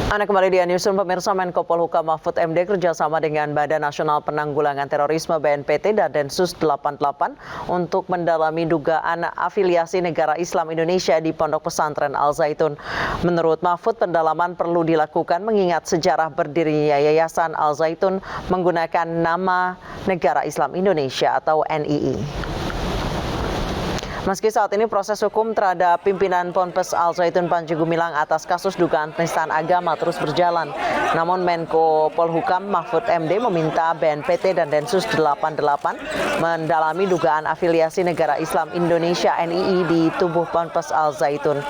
Anda kembali di Newsroom, pemirsa. Menko Polhukam Mahfud MD kerjasama dengan Badan Nasional Penanggulangan Terorisme BNPT dan Densus 88 untuk mendalami dugaan afiliasi negara Islam Indonesia di Pondok Pesantren Al Zaitun. Menurut Mahfud, pendalaman perlu dilakukan mengingat sejarah berdirinya Yayasan Al Zaitun menggunakan nama Negara Islam Indonesia atau NII. Meski saat ini proses hukum terhadap pimpinan Ponpes Al Zaitun Panji Gumilang atas kasus dugaan penistaan agama terus berjalan, namun Menko Polhukam Mahfud MD meminta BNPT dan Densus 88 mendalami dugaan afiliasi Negara Islam Indonesia NII di tubuh Ponpes Al Zaitun.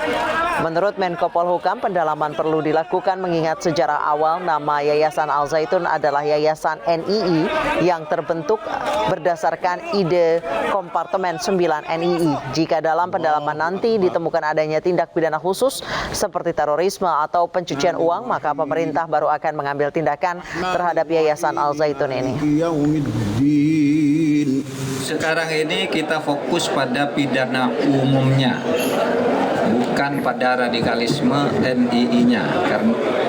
Menurut Menko Polhukam, pendalaman perlu dilakukan mengingat sejarah awal nama Yayasan Al Zaitun adalah Yayasan NII yang terbentuk berdasarkan ide Kompartemen 9 NII. Jika dalam pendalaman nanti ditemukan adanya tindak pidana khusus seperti terorisme atau pencucian uang, maka pemerintah baru akan mengambil tindakan terhadap Yayasan Al Zaitun ini. Sekarang ini kita fokus pada pidana umumnya, bukan pada radikalisme NII-nya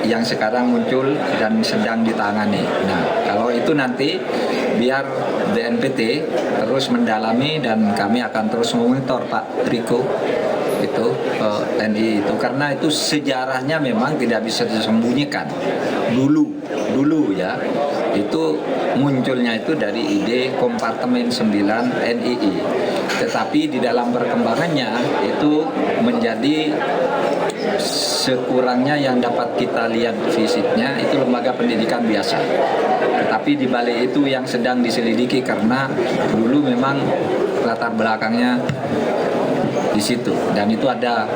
yang sekarang muncul dan sedang ditangani. Nah, kalau itu nanti biar BNPT terus mendalami dan kami akan terus memonitor Pak Riko itu NII itu, karena itu sejarahnya memang tidak bisa disembunyikan. Dulu ya, itu munculnya itu dari ide Kompartemen 9 NII. Tetapi di dalam perkembangannya itu menjadi sekurangnya yang dapat kita lihat fisiknya itu lembaga pendidikan biasa. Tetapi di balik itu yang sedang diselidiki karena dulu memang latar belakangnya di situ, dan itu ada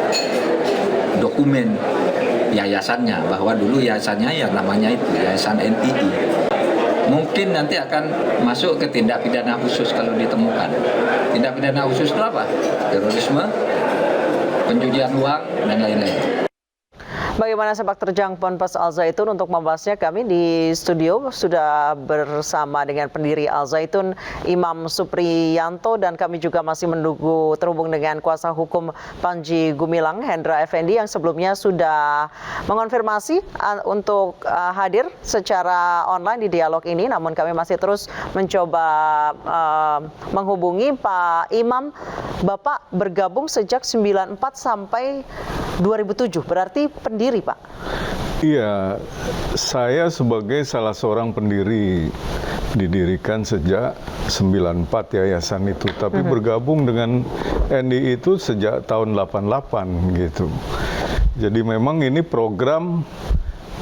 dokumen yayasannya bahwa dulu yayasannya yang namanya itu Yayasan NII. Mungkin nanti akan masuk ke tindak pidana khusus kalau ditemukan. Tindak pidana khusus itu apa? Terorisme, pencucian uang, dan lain-lain. Bagaimana sepak terjang Ponpes Al Zaitun? Untuk membahasnya kami di studio sudah bersama dengan pendiri Al Zaitun, Imam Supriyanto, dan kami juga masih menunggu terhubung dengan kuasa hukum Panji Gumilang, Hendra Effendi, yang sebelumnya sudah mengonfirmasi untuk hadir secara online di dialog ini. Namun kami masih terus mencoba menghubungi Pak Imam. Bapak bergabung sejak 94 sampai 2007, berarti pendiri, Pak? Iya, saya sebagai salah seorang pendiri didirikan sejak 94 yayasan itu, tapi bergabung dengan NII itu sejak tahun 88 gitu. Jadi memang ini program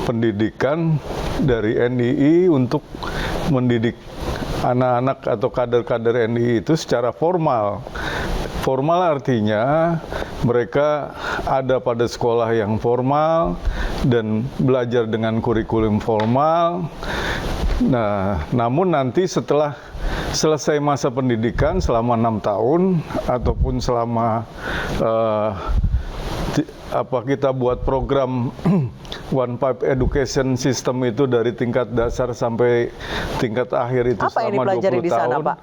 pendidikan dari NII untuk mendidik anak-anak atau kader-kader NII itu secara formal. Formal artinya mereka ada pada sekolah yang formal dan belajar dengan kurikulum formal. Nah, namun nanti setelah selesai masa pendidikan selama 6 tahun ataupun selama kita buat program One Pipe Education System itu dari tingkat dasar sampai tingkat akhir itu apa selama 20 tahun. di sana, Pak?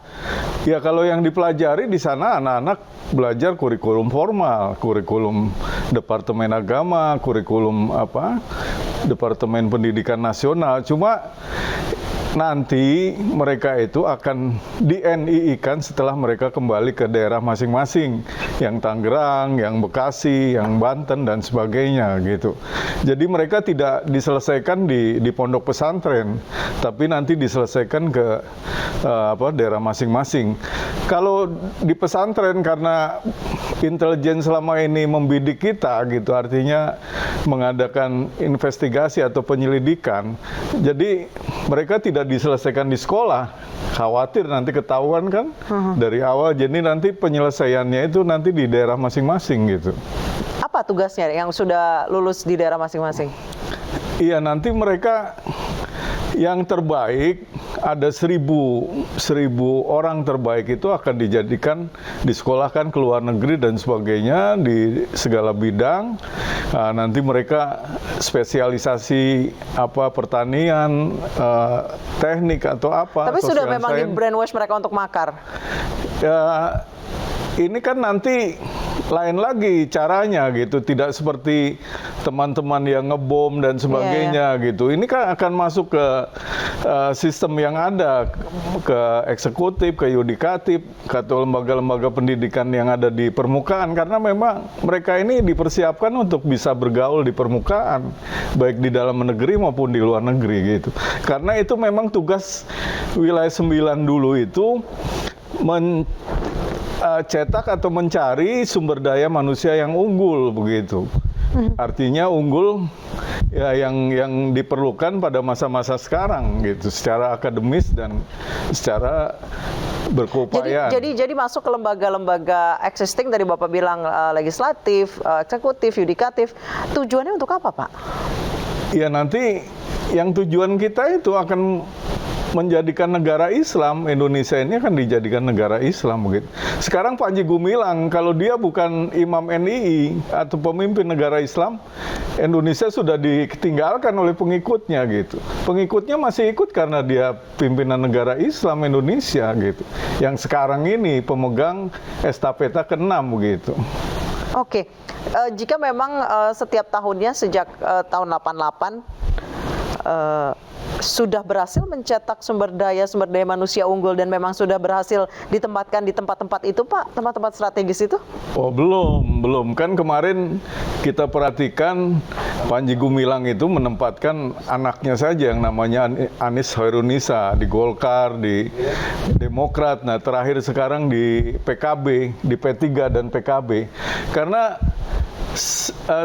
Ya, kalau yang dipelajari di sana anak-anak belajar kurikulum formal, kurikulum Departemen Agama, kurikulum Departemen Pendidikan Nasional. Cuma nanti mereka itu akan di NII-kan setelah mereka kembali ke daerah masing-masing, yang Tangerang, yang Bekasi, yang Banten, dan sebagainya gitu. Jadi mereka tidak diselesaikan di pondok pesantren, tapi nanti diselesaikan ke daerah masing-masing. Kalau di pesantren, karena intelijen selama ini membidik kita gitu, artinya mengadakan investigasi atau penyelidikan, jadi mereka tidak diselesaikan di sekolah, khawatir nanti ketahuan kan dari awal. Jadi nanti penyelesaiannya itu nanti di daerah masing-masing gitu. Apa tugasnya yang sudah lulus di daerah masing-masing? Iya, nanti mereka yang terbaik, ada 1.000 orang terbaik itu akan dijadikan, disekolahkan ke luar negeri dan sebagainya di segala bidang. Nah, nanti mereka spesialisasi pertanian, teknik atau apa. Tapi sudah memang di brainwash mereka untuk makar? Ya, ini kan nanti lain lagi caranya gitu, tidak seperti teman-teman yang ngebom dan sebagainya gitu. Ini kan akan masuk ke sistem yang ada, ke eksekutif, ke yudikatif, ke lembaga-lembaga pendidikan yang ada di permukaan, karena memang mereka ini dipersiapkan untuk bisa bergaul di permukaan, baik di dalam negeri maupun di luar negeri gitu. Karena itu memang tugas wilayah 9 dulu itu cetak atau mencari sumber daya manusia yang unggul begitu. Artinya unggul ya yang diperlukan pada masa-masa sekarang gitu, secara akademis dan secara berkeupayaan. Jadi masuk ke lembaga-lembaga existing, tadi Bapak bilang legislatif, eksekutif, yudikatif. Tujuannya untuk apa, Pak? Ya nanti yang tujuan kita itu akan menjadikan negara Islam, Indonesia ini akan dijadikan negara Islam begitu. Sekarang Panji Gumilang, kalau dia bukan imam NII atau pemimpin negara Islam, Indonesia sudah ditinggalkan oleh pengikutnya gitu. Pengikutnya masih ikut karena dia pimpinan negara Islam Indonesia gitu. Yang sekarang ini pemegang estafeta ke-6 begitu. Oke, jika memang setiap tahunnya sejak tahun 88 sudah berhasil mencetak sumber daya manusia unggul dan memang sudah berhasil ditempatkan di tempat-tempat itu, Pak, tempat-tempat strategis itu? Oh, belum. Kan kemarin kita perhatikan Panji Gumilang itu menempatkan anaknya saja yang namanya Anies Hoirunisa di Golkar, di Demokrat, nah terakhir sekarang di PKB, di P3 dan PKB. Karena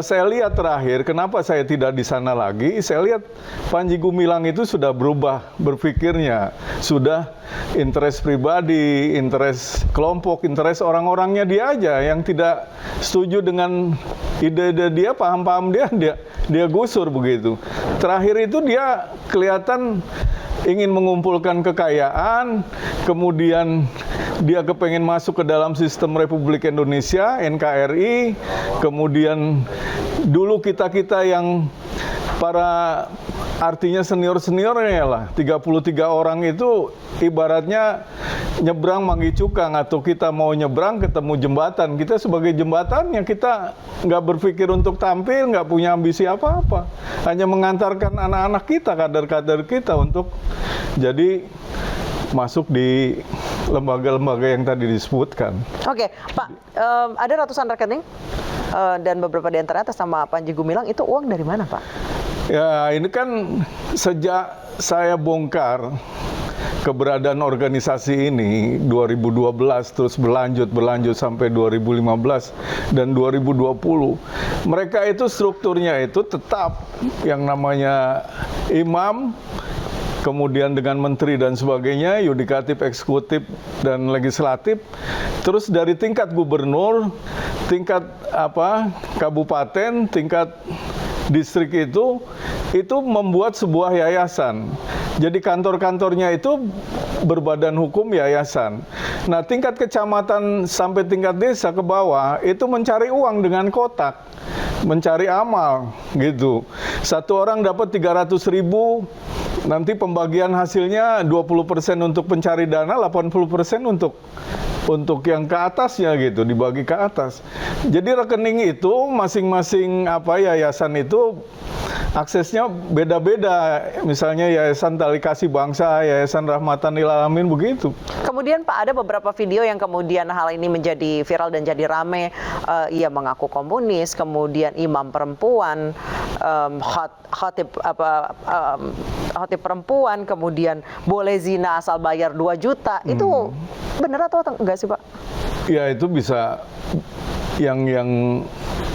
saya lihat terakhir, kenapa saya tidak di sana lagi? Saya lihat Panji Gumilang itu sudah berubah berpikirnya, sudah interest pribadi, interest kelompok, interest orang-orangnya dia aja yang tidak setuju dengan ide-ide dia, paham-paham dia gusur begitu. Terakhir itu dia kelihatan ingin mengumpulkan kekayaan, kemudian dia kepengen masuk ke dalam sistem Republik Indonesia, NKRI, kemudian dulu kita yang para artinya senior-seniornya lah, 33 orang itu ibaratnya nyebrang Manggi Cukang, atau kita mau nyebrang ketemu jembatan, kita sebagai jembatannya, kita nggak berpikir untuk tampil, nggak punya ambisi apa-apa, hanya mengantarkan anak-anak kita, kader-kader kita untuk jadi masuk di lembaga-lembaga yang tadi disebutkan. Oke, Pak, ada ratusan rekening dan beberapa di antara atas nama Panji Gumilang, itu uang dari mana, Pak? Ya, ini kan sejak saya bongkar keberadaan organisasi ini 2012 terus berlanjut sampai 2015 dan 2020. Mereka itu strukturnya itu tetap yang namanya imam, kemudian dengan menteri dan sebagainya, yudikatif, eksekutif, dan legislatif. Terus dari tingkat gubernur, tingkat kabupaten, tingkat distrik itu membuat sebuah yayasan. Jadi kantor-kantornya itu berbadan hukum yayasan. Nah, tingkat kecamatan sampai tingkat desa ke bawah itu mencari uang dengan kotak, mencari amal gitu. Satu orang dapat 300.000, nanti pembagian hasilnya 20% untuk pencari dana, 80% untuk yang ke atasnya gitu, dibagi ke atas. Jadi rekening itu masing-masing yayasan itu aksesnya beda-beda. Misalnya Yayasan Tali Kasih Bangsa, Yayasan Rahmatan Lil Alamin begitu. Kemudian Pak, ada beberapa video yang kemudian hal ini menjadi viral dan jadi rame. Ia mengaku komunis, kemudian imam perempuan, khotib perempuan, kemudian boleh zina asal bayar 2 juta. Itu benar atau enggak sih, Pak? Ya, itu bisa yang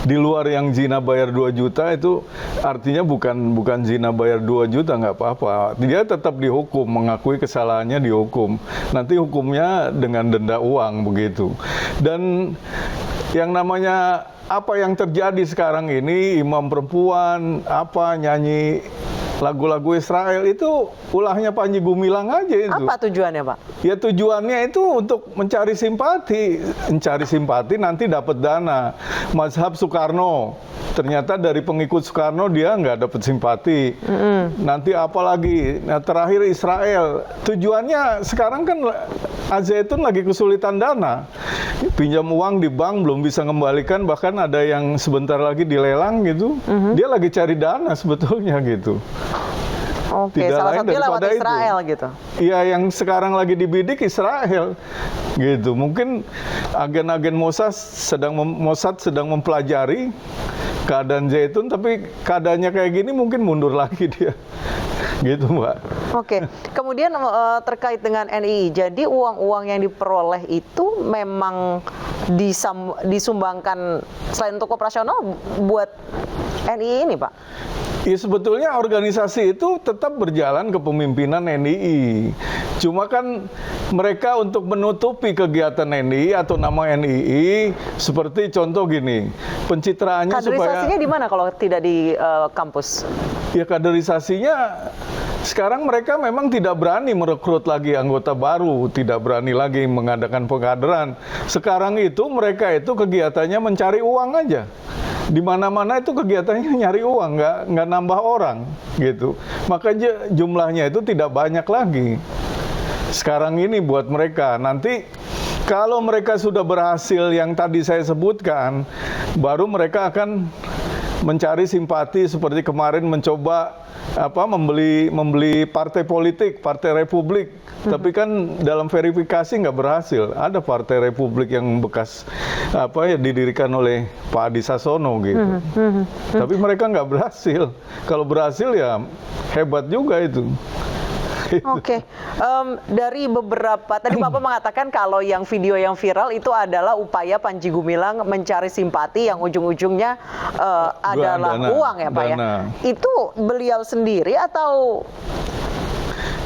di luar yang zina bayar 2 juta itu artinya bukan zina bayar 2 juta, nggak apa-apa. Dia tetap dihukum, mengakui kesalahannya dihukum. Nanti hukumnya dengan denda uang begitu. Dan yang namanya apa yang terjadi sekarang ini, imam perempuan, nyanyi lagu-lagu Israel, itu ulahnya Panji Gumilang aja itu. Apa tujuannya, Pak? Ya, tujuannya itu untuk mencari simpati. Mencari simpati nanti dapat dana. Mazhab Soekarno, ternyata dari pengikut Soekarno dia nggak dapat simpati. Nanti apa lagi? Nah, terakhir Israel. Tujuannya sekarang kan Al-Zaitun lagi kesulitan dana. Pinjam uang di bank belum bisa kembalikan, bahkan ada yang sebentar lagi dilelang gitu. Dia lagi cari dana sebetulnya gitu. Oke, Tidak salah lain satunya lewat daripada itu. Israel gitu. Iya, yang sekarang lagi dibidik Israel, gitu. Mungkin agen-agen Mossad sedang mempelajari keadaan Zaitun, tapi keadaannya kayak gini mungkin mundur lagi dia, gitu Mbak. Oke, kemudian terkait dengan NII, jadi uang-uang yang diperoleh itu memang disumbangkan selain untuk operasional buat NII ini, Pak? Ya sebetulnya organisasi itu tetap berjalan kepemimpinan NII. Cuma kan mereka untuk menutupi kegiatan NII atau nama NII, seperti contoh gini, pencitraannya Kaderisasinya di mana kalau tidak di kampus? Ya kaderisasinya sekarang mereka memang tidak berani merekrut lagi anggota baru, tidak berani lagi mengadakan pengkaderan. Sekarang itu mereka itu kegiatannya mencari uang aja. Di mana-mana itu kegiatannya nyari uang, nggak nambah orang gitu. Makanya jumlahnya itu tidak banyak lagi. Sekarang ini buat mereka, nanti kalau mereka sudah berhasil yang tadi saya sebutkan, baru mereka akan mencari simpati seperti kemarin mencoba membeli partai politik, Partai Republik. Tapi kan dalam verifikasi nggak berhasil. Ada Partai Republik yang bekas didirikan oleh Pak Adi Sasono gitu. Tapi mereka nggak berhasil. Kalau berhasil ya hebat juga itu. Oke, dari beberapa, tadi Bapak mengatakan kalau yang video yang viral itu adalah upaya Panji Gumilang mencari simpati yang ujung-ujungnya adalah uang ya Pak ya? Itu beliau sendiri atau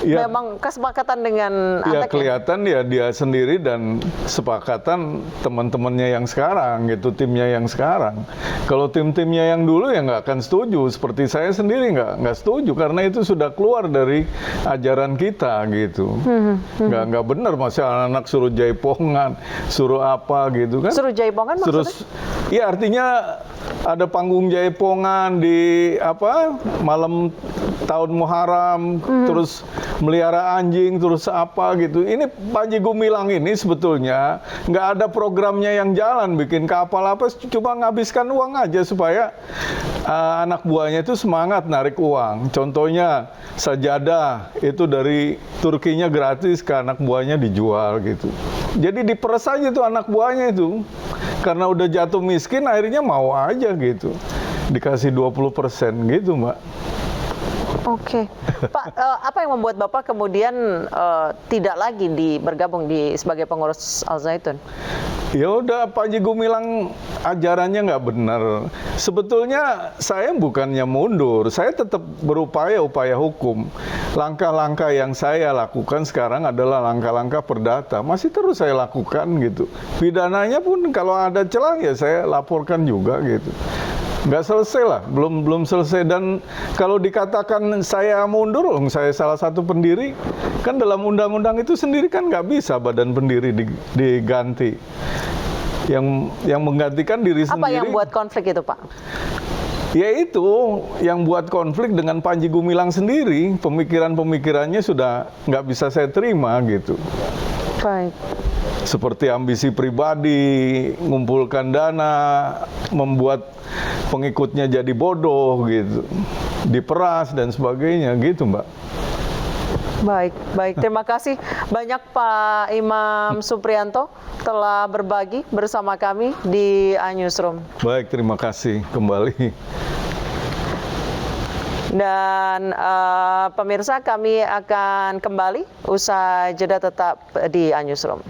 ya, memang kesepakatan dengan ya Antek? Kelihatan ya dia sendiri dan sepakatan teman-temannya yang sekarang gitu, timnya yang sekarang. Kalau tim-timnya yang dulu ya nggak akan setuju. Seperti saya sendiri nggak setuju karena itu sudah keluar dari ajaran kita gitu. Nggak benar masa anak-anak suruh jaipongan, suruh apa gitu kan? Suruh jaipongan maksudnya? Ya artinya ada panggung jaipongan di malam tahun Muharram, terus melihara anjing, terus apa gitu. Ini Panji Gumilang ini sebetulnya nggak ada programnya yang jalan, bikin kapal apa, cuma ngabiskan uang aja supaya anak buahnya itu semangat narik uang. Contohnya sajadah itu dari Turkinya gratis, ke anak buahnya dijual gitu. Jadi diperes aja tuh anak buahnya itu. Karena udah jatuh miskin akhirnya mau aja gitu. Dikasih 20% gitu, Mbak. Oke, Pak, apa yang membuat Bapak kemudian tidak lagi bergabung sebagai pengurus Al-Zaitun? Ya udah, Panji Gumilang ajarannya nggak benar. Sebetulnya saya bukannya mundur, saya tetap berupaya hukum. Langkah-langkah yang saya lakukan sekarang adalah langkah-langkah perdata. Masih terus saya lakukan gitu. Pidananya pun kalau ada celah ya saya laporkan juga gitu. Nggak selesai lah, belum selesai. Dan kalau dikatakan saya mundur, saya salah satu pendiri, kan dalam undang-undang itu sendiri kan nggak bisa badan pendiri diganti. Yang menggantikan diri sendiri. Apa yang buat konflik itu, Pak? Ya itu yang buat konflik dengan Panji Gumilang sendiri. Pemikirannya sudah nggak bisa saya terima gitu. Baik. Seperti ambisi pribadi, ngumpulkan dana, membuat pengikutnya jadi bodoh gitu, diperas dan sebagainya gitu, Mbak. Baik. Terima kasih banyak Pak Imam Suprianto telah berbagi bersama kami di iNewsroom. Baik, terima kasih kembali. Dan pemirsa, kami akan kembali usai jeda, tetap di iNewsroom.